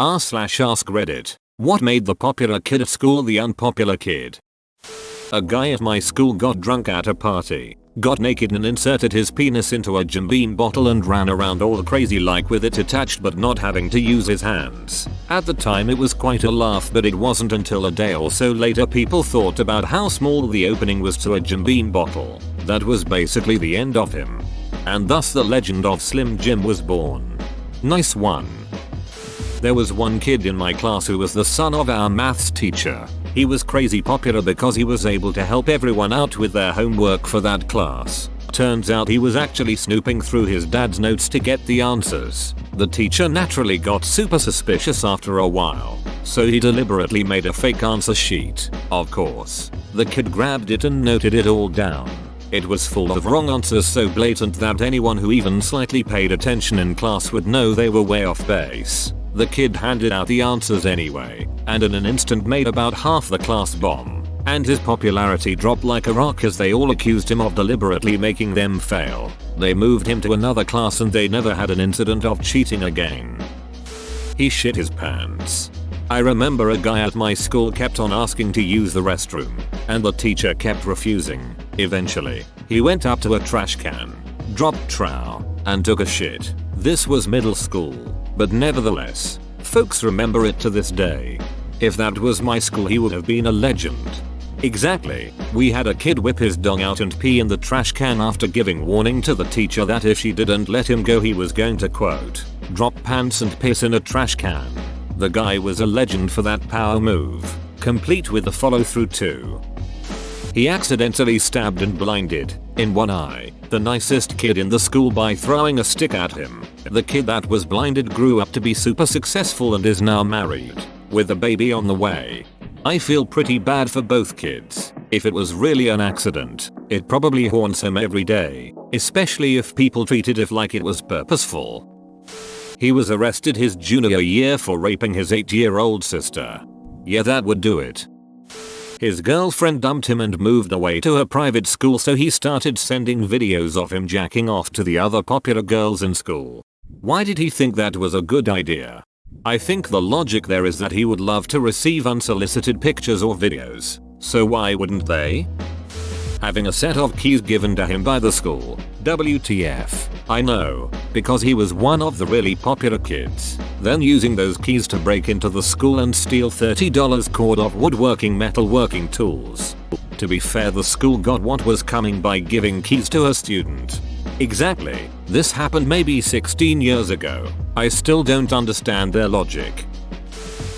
r/ask Reddit. What made the popular kid at school the unpopular kid? A guy at my school got drunk at a party, got naked and inserted his penis into a Jim Beam bottle and ran around all crazy like with it attached but not having to use his hands. At the time it was quite a laugh, but it wasn't until a day or so later people thought about how small the opening was to a Jim Beam bottle. That was basically the end of him. And thus the legend of Slim Jim was born. Nice one. There was one kid in my class who was the son of our maths teacher. He was crazy popular because he was able to help everyone out with their homework for that class. Turns out he was actually snooping through his dad's notes to get the answers. The teacher naturally got super suspicious after a while, so he deliberately made a fake answer sheet. Of course, the kid grabbed it and noted it all down. It was full of wrong answers so blatant that anyone who even slightly paid attention in class would know they were way off base. The kid handed out the answers anyway, and in an instant made about half the class bomb, and his popularity dropped like a rock as they all accused him of deliberately making them fail. They moved him to another class and they never had an incident of cheating again. He shit his pants. I remember a guy at my school kept on asking to use the restroom, and the teacher kept refusing. Eventually, he went up to a trash can, dropped trow, and took a shit. This was middle school, but nevertheless, folks remember it to this day. If that was my school, he would have been a legend. Exactly, we had a kid whip his dong out and pee in the trash can after giving warning to the teacher that if she didn't let him go he was going to quote, drop pants and piss in a trash can. The guy was a legend for that power move, complete with the follow through too. He accidentally stabbed and blinded, in one eye, the nicest kid in the school by throwing a stick at him. The kid that was blinded grew up to be super successful and is now married, with a baby on the way. I feel pretty bad for both kids. If it was really an accident, it probably haunts him every day, especially if people treat it like it was purposeful. He was arrested his junior year for raping his 8-year-old sister. Yeah, that would do it. His girlfriend dumped him and moved away to a private school, so he started sending videos of him jacking off to the other popular girls in school. Why did he think that was a good idea? I think the logic there is that he would love to receive unsolicited pictures or videos, so why wouldn't they? Having a set of keys given to him by the school. WTF. I know, because he was one of the really popular kids. Then using those keys to break into the school and steal $30 cord of woodworking metalworking tools. To be fair, the school got what was coming by giving keys to a student. Exactly. This happened maybe 16 years ago. I still don't understand their logic.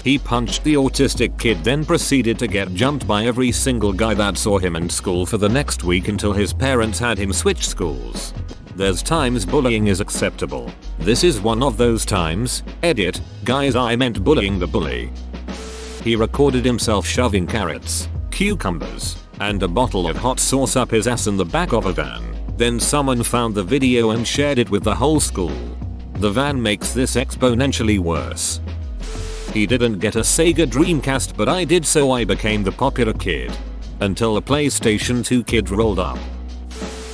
He punched the autistic kid, then proceeded to get jumped by every single guy that saw him in school for the next week until his parents had him switch schools. There's times bullying is acceptable. This is one of those times. Edit, guys, I meant bullying the bully. He recorded himself shoving carrots, cucumbers, and a bottle of hot sauce up his ass in the back of a van. Then someone found the video and shared it with the whole school. The van makes this exponentially worse. He didn't get a Sega Dreamcast, but I did, so I became the popular kid. Until a PlayStation 2 kid rolled up.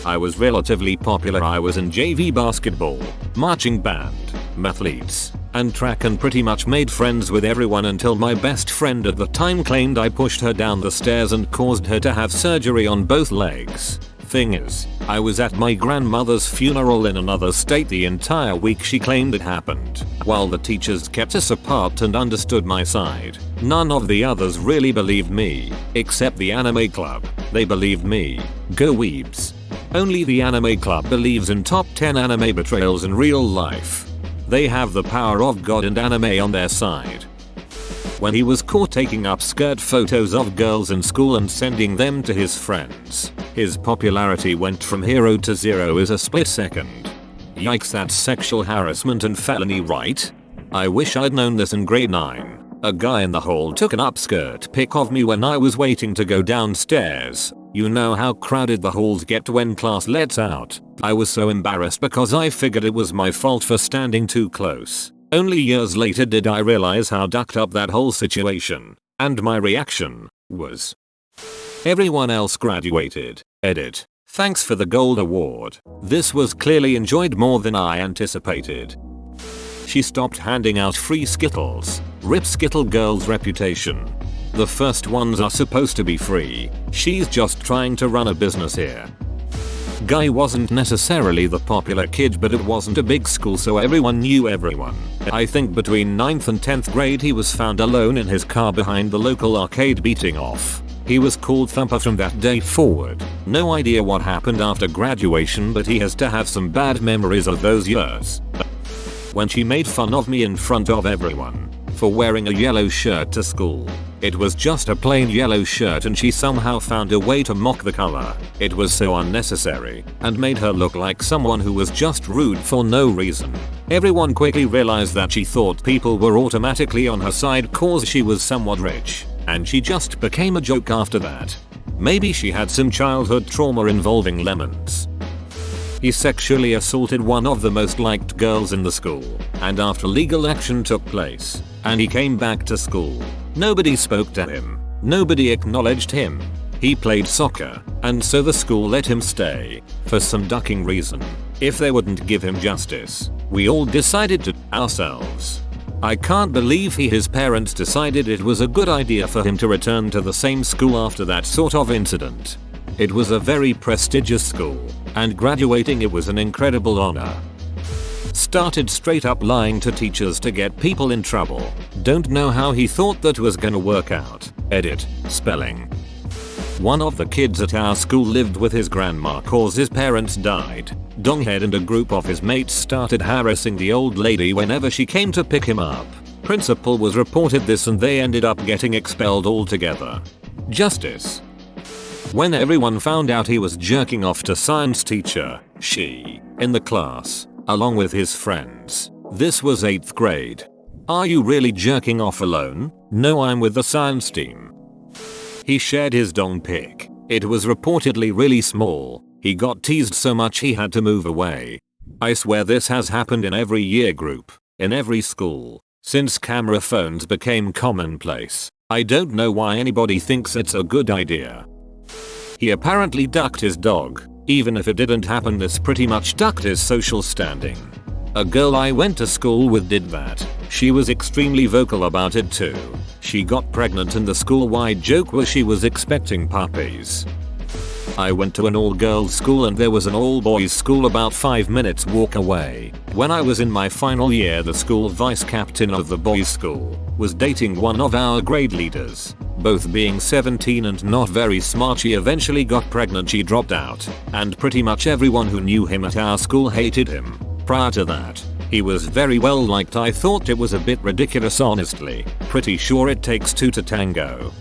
I was relatively popular. I was in JV basketball, marching band, mathletes, and track, and pretty much made friends with everyone until my best friend at the time claimed I pushed her down the stairs and caused her to have surgery on both legs. Thing is, I was at my grandmother's funeral in another state the entire week she claimed it happened. While the teachers kept us apart and understood my side, none of the others really believed me, except the anime club. They believed me. Go weebs. Only the anime club believes in top 10 anime betrayals in real life. They have the power of God and anime on their side. When he was caught taking upskirt photos of girls in school and sending them to his friends, his popularity went from hero to zero in a split second. Yikes, that's sexual harassment and felony, right? I wish I'd known this in grade 9. A guy in the hall took an upskirt pic of me when I was waiting to go downstairs. You know how crowded the halls get when class lets out. I was so embarrassed because I figured it was my fault for standing too close. Only years later did I realize how ducked up that whole situation, and my reaction was, everyone else graduated. Edit. Thanks for the gold award. This was clearly enjoyed more than I anticipated. She stopped handing out free Skittles. Rip Skittle Girl's reputation. The first ones are supposed to be free. She's just trying to run a business here. Guy wasn't necessarily the popular kid, but it wasn't a big school so everyone knew everyone. I think between 9th and 10th grade he was found alone in his car behind the local arcade beating off. He was called Thumper from that day forward. No idea what happened after graduation, but he has to have some bad memories of those years. When she made fun of me in front of everyone for wearing a yellow shirt to school. It was just a plain yellow shirt and she somehow found a way to mock the color. It was so unnecessary and made her look like someone who was just rude for no reason. Everyone quickly realized that she thought people were automatically on her side cause she was somewhat rich, and she just became a joke after that. Maybe she had some childhood trauma involving lemons. He sexually assaulted one of the most liked girls in the school, and after legal action took place, and he came back to school, nobody spoke to him. Nobody acknowledged him. He played soccer, and so the school let him stay, for some ducking reason. If they wouldn't give him justice, we all decided to ourselves. I can't believe his parents decided it was a good idea for him to return to the same school after that sort of incident. It was a very prestigious school, and graduating it was an incredible honor. Started straight up lying to teachers to get people in trouble. Don't know how he thought that was gonna work out. Edit. Spelling. One of the kids at our school lived with his grandma cause his parents died. Donghead and a group of his mates started harassing the old lady whenever she came to pick him up. Principal was reported this and they ended up getting expelled altogether. Justice. When everyone found out he was jerking off to science teacher, she, in the class, along with his friends. This was 8th grade. Are you really jerking off alone? No, I'm with the science team. He shared his dong pic. It was reportedly really small. He got teased so much he had to move away. I swear this has happened in every year group, in every school, since camera phones became commonplace. I don't know why anybody thinks it's a good idea. He apparently ducked his dog. Even if it didn't happen, this pretty much ducked his social standing. A girl I went to school with did that. She was extremely vocal about it too. She got pregnant and the school-wide joke was she was expecting puppies. I went to an all-girls school and there was an all-boys school about 5 minutes walk away. When I was in my final year, the school vice captain of the boys' school was dating one of our grade leaders. Both being 17 and not very smart, she eventually got pregnant, she dropped out, and pretty much everyone who knew him at our school hated him. Prior to that, he was very well liked. I thought it was a bit ridiculous honestly. Pretty sure it takes two to tango.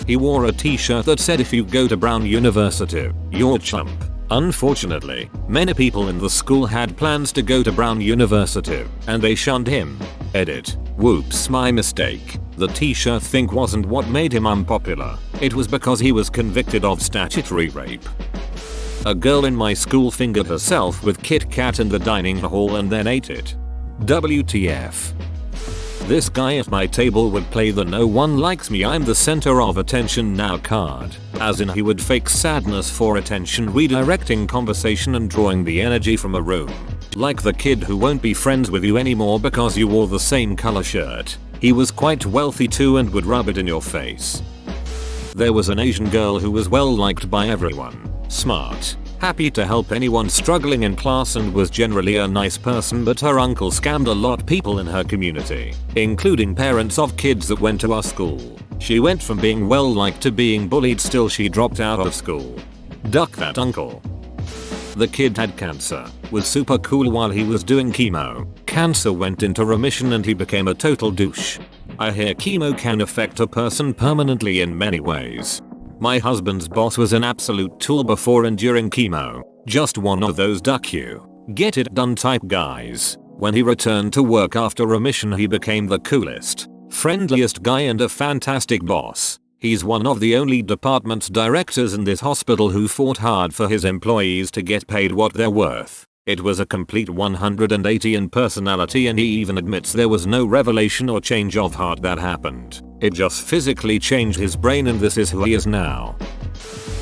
He wore a t-shirt that said if you go to Brown University, you're a chump. Unfortunately, many people in the school had plans to go to Brown University, and they shunned him. Edit. Whoops, my mistake. The t-shirt thing wasn't what made him unpopular. It was because he was convicted of statutory rape. A girl in my school fingered herself with Kit Kat in the dining hall and then ate it. WTF. This guy at my table would play the "no one likes me, I'm the center of attention now" card. As in he would fake sadness for attention, redirecting conversation and drawing the energy from a room. Like the kid who won't be friends with you anymore because you wore the same color shirt. He was quite wealthy too and would rub it in your face. There was an Asian girl who was well liked by everyone. Smart. Happy to help anyone struggling in class and was generally a nice person, but her uncle scammed a lot of people in her community, including parents of kids that went to our school. She went from being well liked to being bullied, still she dropped out of school. Duck that uncle. The kid had cancer, was super cool while he was doing chemo. Cancer went into remission and he became a total douche. I hear chemo can affect a person permanently in many ways. My husband's boss was an absolute tool before and during chemo. Just one of those duck you, get it done type guys. When he returned to work after remission, he became the coolest, friendliest guy and a fantastic boss. He's one of the only department directors in this hospital who fought hard for his employees to get paid what they're worth. It was a complete 180 in personality, and he even admits there was no revelation or change of heart that happened. It just physically changed his brain and this is who he is now.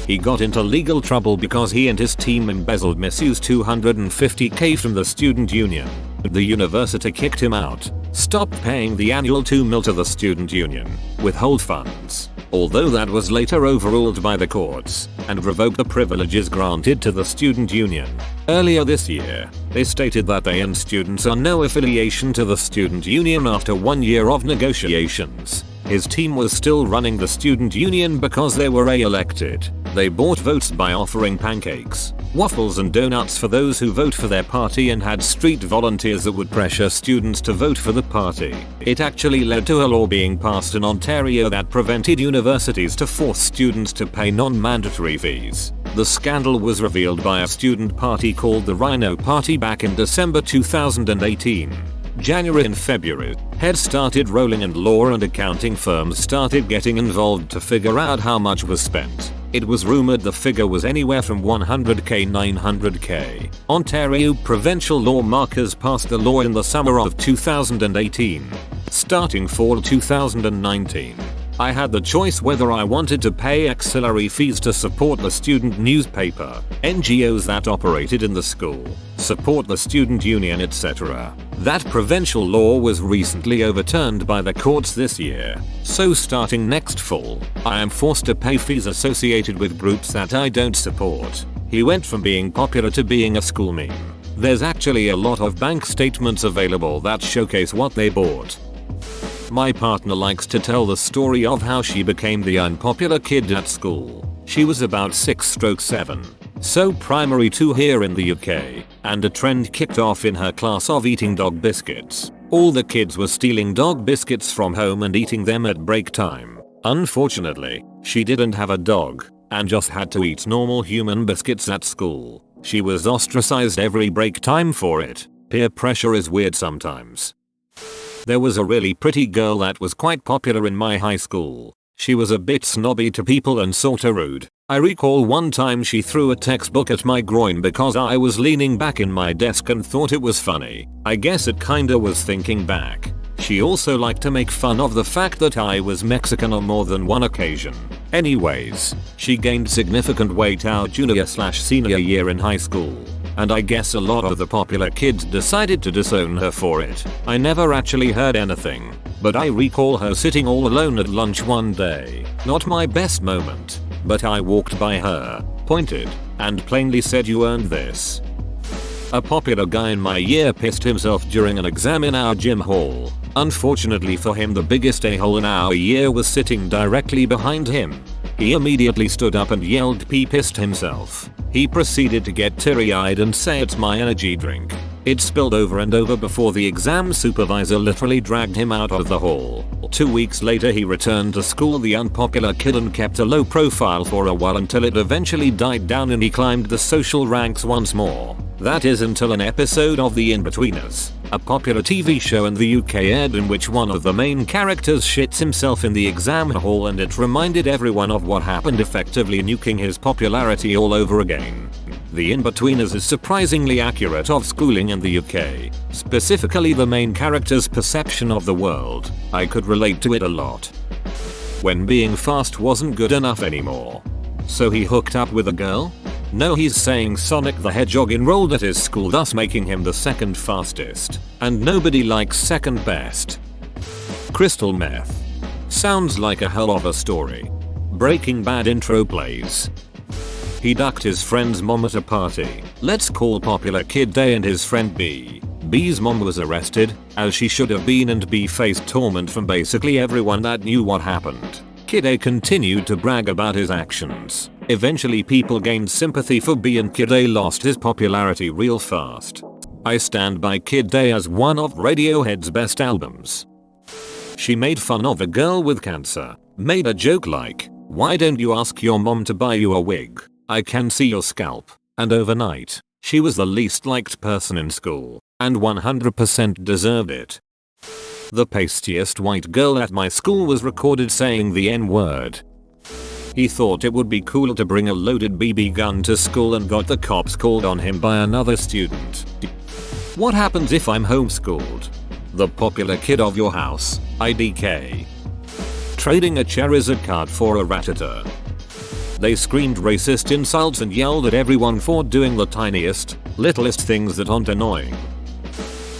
He got into legal trouble because he and his team embezzled misused $250K from the student union. The university kicked him out, stopped paying the annual $2 million to the student union, withhold funds, although that was later overruled by the courts, and revoked the privileges granted to the student union. Earlier this year, they stated that they and students are no affiliation to the student union after 1 year of negotiations. His team was still running the student union because they were elected. They bought votes by offering pancakes, waffles and donuts for those who vote for their party and had street volunteers that would pressure students to vote for the party. It actually led to a law being passed in Ontario that prevented universities to force students to pay non-mandatory fees. The scandal was revealed by a student party called the Rhino Party back in December 2018. January and February, heads started rolling and law and accounting firms started getting involved to figure out how much was spent. It was rumored the figure was anywhere from 100k 900k. Ontario provincial lawmakers passed the law in the summer of 2018. Starting fall 2019. I had the choice whether I wanted to pay auxiliary fees to support the student newspaper, NGOs that operated in the school, support the student union, etc. That provincial law was recently overturned by the courts this year, so starting next fall, I am forced to pay fees associated with groups that I don't support. He went from being popular to being a school meme. There's actually a lot of bank statements available that showcase what they bought. My partner likes to tell the story of how she became the unpopular kid at school. She was about 6/7, so primary 2 here in the UK, and a trend kicked off in her class of eating dog biscuits. All the kids were stealing dog biscuits from home and eating them at break time. Unfortunately, she didn't have a dog, and just had to eat normal human biscuits at school. She was ostracized every break time for it. Peer pressure is weird sometimes. There was a really pretty girl that was quite popular in my high school. She was a bit snobby to people and sorta rude. I recall one time she threw a textbook at my groin because I was leaning back in my desk and thought it was funny. I guess it kinda was thinking back. She also liked to make fun of the fact that I was Mexican on more than one occasion. Anyways, she gained significant weight our junior/senior year in high school, and I guess a lot of the popular kids decided to disown her for it. I never actually heard anything, but I recall her sitting all alone at lunch one day. Not my best moment, but I walked by her, pointed, and plainly said, "You earned this." A popular guy in my year pissed himself during an exam in our gym hall. Unfortunately for him, the biggest a-hole in our year was sitting directly behind him. He immediately stood up and yelled he pissed himself. He proceeded to get teary-eyed and say, "It's my energy drink." It spilled over and over before the exam supervisor literally dragged him out of the hall. 2 weeks later he returned to school the unpopular kid and kept a low profile for a while until it eventually died down and he climbed the social ranks once more. That is until an episode of The In-Betweeners, a popular TV show in the UK, aired in which one of the main characters shits himself in the exam hall, and it reminded everyone of what happened, effectively nuking his popularity all over again. The In-Betweeners is surprisingly accurate of schooling in the UK, specifically the main character's perception of the world. I could relate to it a lot. When being fast wasn't good enough anymore, so he hooked up with a girl? No, he's saying Sonic the Hedgehog enrolled at his school, thus making him the second fastest. And nobody likes second best. Crystal meth. Sounds like a hell of a story. Breaking Bad intro plays. He ducked his friend's mom at a party. Let's call popular kid A and his friend B. B's mom was arrested, as she should have been, and B faced torment from basically everyone that knew what happened. Kid A continued to brag about his actions. Eventually people gained sympathy for B and Kid A lost his popularity real fast. I stand by Kid A as one of Radiohead's best albums. She made fun of a girl with cancer, made a joke like, "Why don't you ask your mom to buy you a wig? I can see your scalp." And overnight, she was the least liked person in school, and 100% deserved it. The pastiest white girl at my school was recorded saying the N-word. He thought it would be cool to bring a loaded BB gun to school and got the cops called on him by another student. What happens if I'm homeschooled? The popular kid of your house, IDK. Trading a Charizard card for a Rattata. They screamed racist insults and yelled at everyone for doing the tiniest, littlest things that aren't annoying.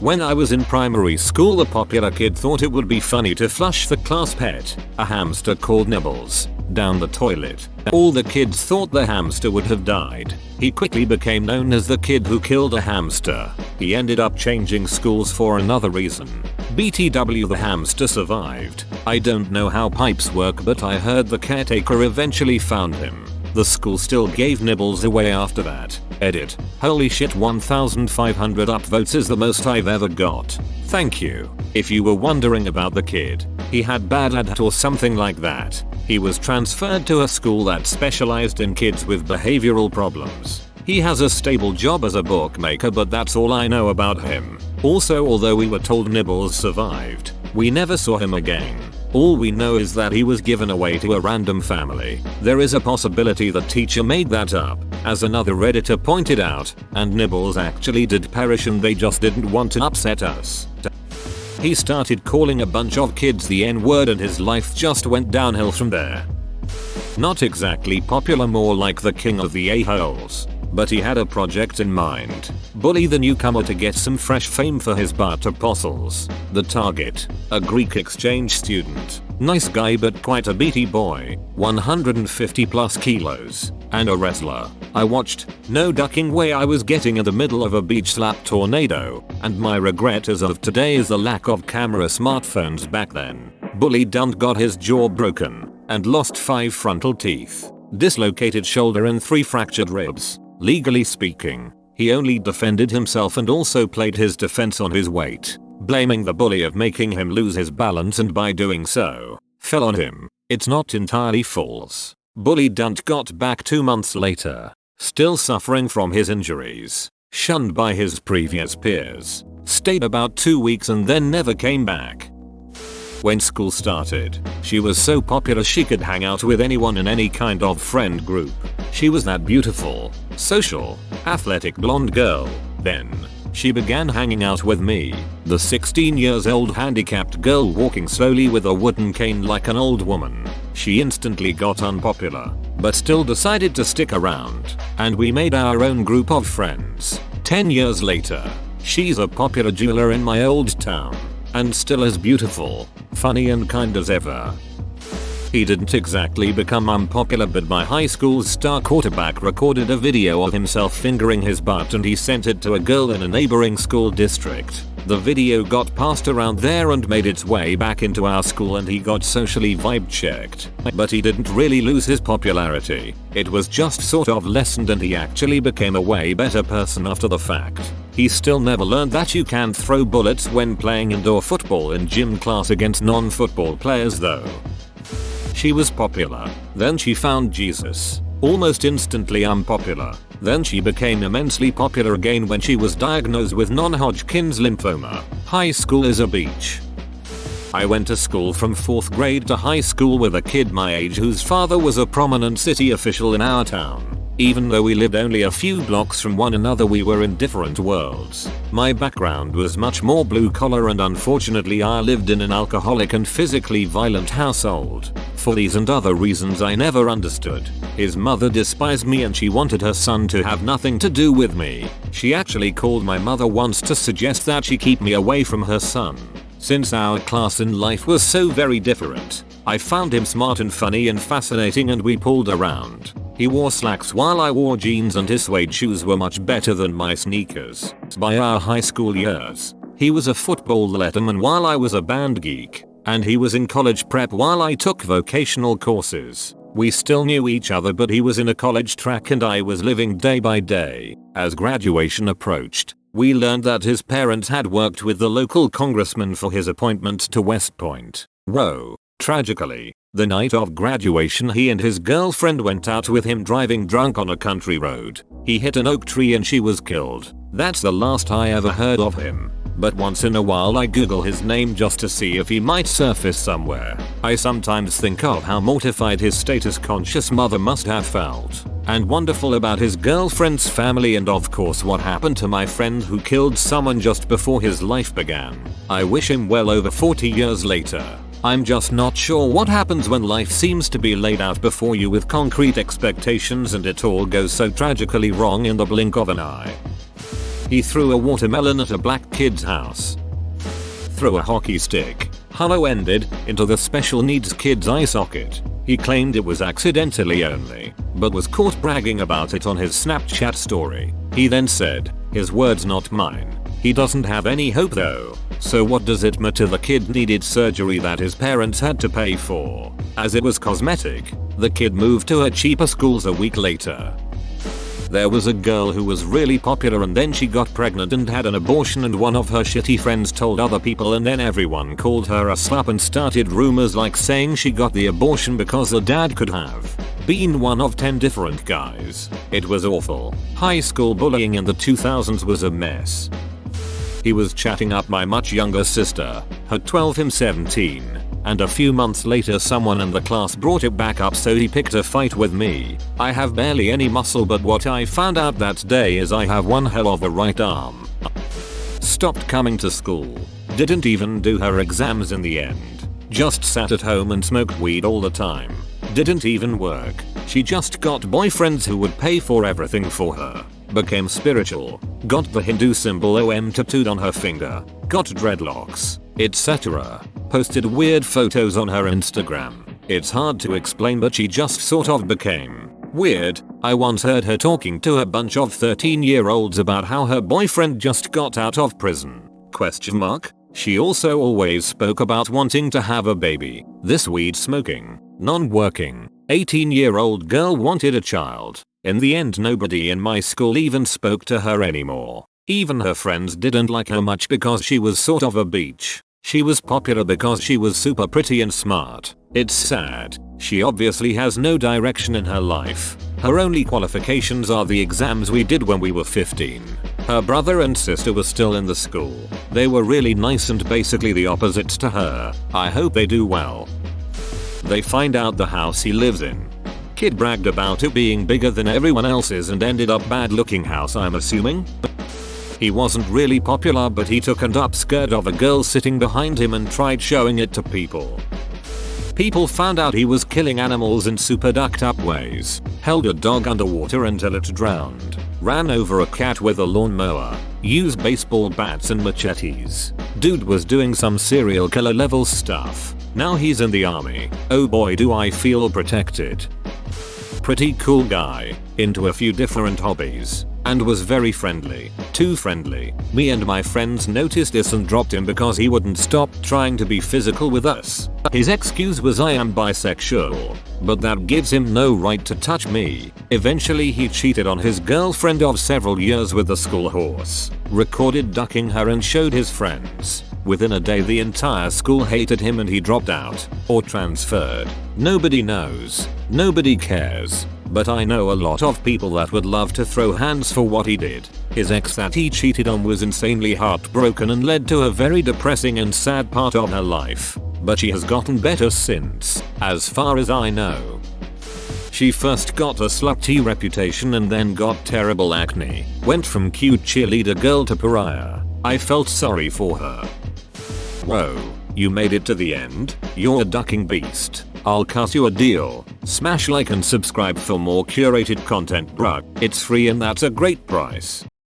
When I was in primary school, the popular kid thought it would be funny to flush the class pet, a hamster called Nibbles, down the toilet. All the kids thought the hamster would have died. He quickly became known as the kid who killed a hamster. He ended up changing schools for another reason. BTW, the hamster survived. I don't know how pipes work, but I heard the caretaker eventually found him. The school still gave Nibbles away after that. Edit. Holy shit, 1,500 upvotes is the most I've ever got. Thank you. If you were wondering about the kid, he had bad ADHD or something like that. He was transferred to a school that specialized in kids with behavioral problems. He has a stable job as a bookmaker, but that's all I know about him. Also, although we were told Nibbles survived, we never saw him again. All we know is that he was given away to a random family. There is a possibility the teacher made that up, as another Redditor pointed out, and Nibbles actually did perish and they just didn't want to upset us. He started calling a bunch of kids the N-word and his life just went downhill from there. Not exactly popular, more like the king of the a-holes. But he had a project in mind. Bully the newcomer to get some fresh fame for his Bart apostles. The target, a Greek exchange student. Nice guy but quite a beefy boy. 150 plus kilos. And a wrestler. I watched, no ducking way, I was getting in the middle of a beach slap tornado. And my regret as of today is the lack of camera smartphones back then. Bully Dunt got his jaw broken. And lost 5 frontal teeth. Dislocated shoulder and 3 fractured ribs. Legally speaking, he only defended himself and also played his defense on his weight, blaming the bully of making him lose his balance and by doing so, fell on him. It's not entirely false. Bully Dunt got back 2 months later, still suffering from his injuries, shunned by his previous peers, stayed about 2 weeks and then never came back. When school started, she was so popular she could hang out with anyone in any kind of friend group. She was that beautiful, social, athletic blonde girl. Then, she began hanging out with me, the 16 years old handicapped girl walking slowly with a wooden cane like an old woman. She instantly got unpopular, but still decided to stick around, and we made our own group of friends. 10 years later, she's a popular jeweler in my old town. And still as beautiful, funny and kind as ever. He didn't exactly become unpopular, but my high school's star quarterback recorded a video of himself fingering his butt and he sent it to a girl in a neighboring school district. The video got passed around there and made its way back into our school and he got socially vibe checked. But he didn't really lose his popularity. It was just sort of lessened and he actually became a way better person after the fact. He still never learned that you can throw bullets when playing indoor football in gym class against non-football players though. She was popular. Then she found Jesus. Almost instantly unpopular. Then she became immensely popular again when she was diagnosed with non-Hodgkin's lymphoma. High school is a beach. I went to school from 4th grade to high school with a kid my age whose father was a prominent city official in our town. Even though we lived only a few blocks from one another, we were in different worlds. My background was much more blue collar and unfortunately I lived in an alcoholic and physically violent household. For these and other reasons I never understood. His mother despised me and she wanted her son to have nothing to do with me. She actually called my mother once to suggest that she keep me away from her son. Since our class in life was so very different, I found him smart and funny and fascinating and we pulled around. He wore slacks while I wore jeans and his suede shoes were much better than my sneakers. By our high school years, he was a football letterman while I was a band geek, and he was in college prep while I took vocational courses. We still knew each other, but he was in a college track and I was living day by day. As graduation approached, we learned that his parents had worked with the local congressman for his appointment to West Point. Whoa. Tragically, the night of graduation he and his girlfriend went out with him driving drunk on a country road. He hit an oak tree and she was killed. That's the last I ever heard of him. But once in a while I Google his name just to see if he might surface somewhere. I sometimes think of how mortified his status conscious mother must have felt. And wonderful about his girlfriend's family and of course what happened to my friend who killed someone just before his life began. I wish him well over 40 years later. I'm just not sure what happens when life seems to be laid out before you with concrete expectations and it all goes so tragically wrong in the blink of an eye. He threw a watermelon at a black kid's house. Threw a hockey stick, hollow ended, into the special needs kid's eye socket. He claimed it was accidentally only, but was caught bragging about it on his Snapchat story. He then said, his words not mine, he doesn't have any hope though. So what does it matter? The kid needed surgery that his parents had to pay for. As it was cosmetic, the kid moved to a cheaper schools a week later. There was a girl who was really popular and then she got pregnant and had an abortion, and one of her shitty friends told other people, and then everyone called her a slut and started rumors like saying she got the abortion because the dad could have been one of 10 different guys. It was awful. High school bullying in the 2000s was a mess. He was chatting up my much younger sister, her 12 him 17, and a few months later someone in the class brought it back up, so he picked a fight with me. I have barely any muscle, but what I found out that day is I have one hell of a right arm. Stopped coming to school. Didn't even do her exams in the end. Just sat at home and smoked weed all the time. Didn't even work. She just got boyfriends who would pay for everything for her. Became spiritual. Got the Hindu symbol OM tattooed on her finger. Got dreadlocks, etc. Posted weird photos on her Instagram. It's hard to explain, but she just sort of became weird. I once heard her talking to a bunch of 13-year-olds about how her boyfriend just got out of prison. ? She also always spoke about wanting to have a baby. This weed smoking, non-working, 18-year-old girl wanted a child. In the end, nobody in my school even spoke to her anymore. Even her friends didn't like her much because she was sort of a beach. She was popular because she was super pretty and smart. It's sad. She obviously has no direction in her life. Her only qualifications are the exams we did when we were 15. Her brother and sister were still in the school. They were really nice and basically the opposites to her. I hope they do well. They find out the house he lives in. Kid bragged about it being bigger than everyone else's and ended up bad looking house, I'm assuming. He wasn't really popular, but he took and upskirt of a girl sitting behind him and tried showing it to people. People found out he was killing animals in super ducked up ways. Held a dog underwater until it drowned. Ran over a cat with a lawnmower. Used baseball bats and machetes. Dude was doing some serial killer level stuff. Now he's in the army. Oh boy, do I feel protected. Pretty cool guy. Into a few different hobbies. And was very friendly. Too friendly. Me and my friends noticed this and dropped him because he wouldn't stop trying to be physical with us. His excuse was I am bisexual. But that gives him no right to touch me. Eventually he cheated on his girlfriend of several years with the school horse. Recorded ducking her and showed his friends. Within a day the entire school hated him and he dropped out. Or transferred. Nobody knows. Nobody cares. But I know a lot of people that would love to throw hands for what he did. His ex that he cheated on was insanely heartbroken and led to a very depressing and sad part of her life. But she has gotten better since, as far as I know. She first got a slutty reputation and then got terrible acne. Went from cute cheerleader girl to pariah. I felt sorry for her. Whoa, you made it to the end? You're a ducking beast. I'll cut you a deal. Smash like and subscribe for more curated content, bruh. It's free and that's a great price.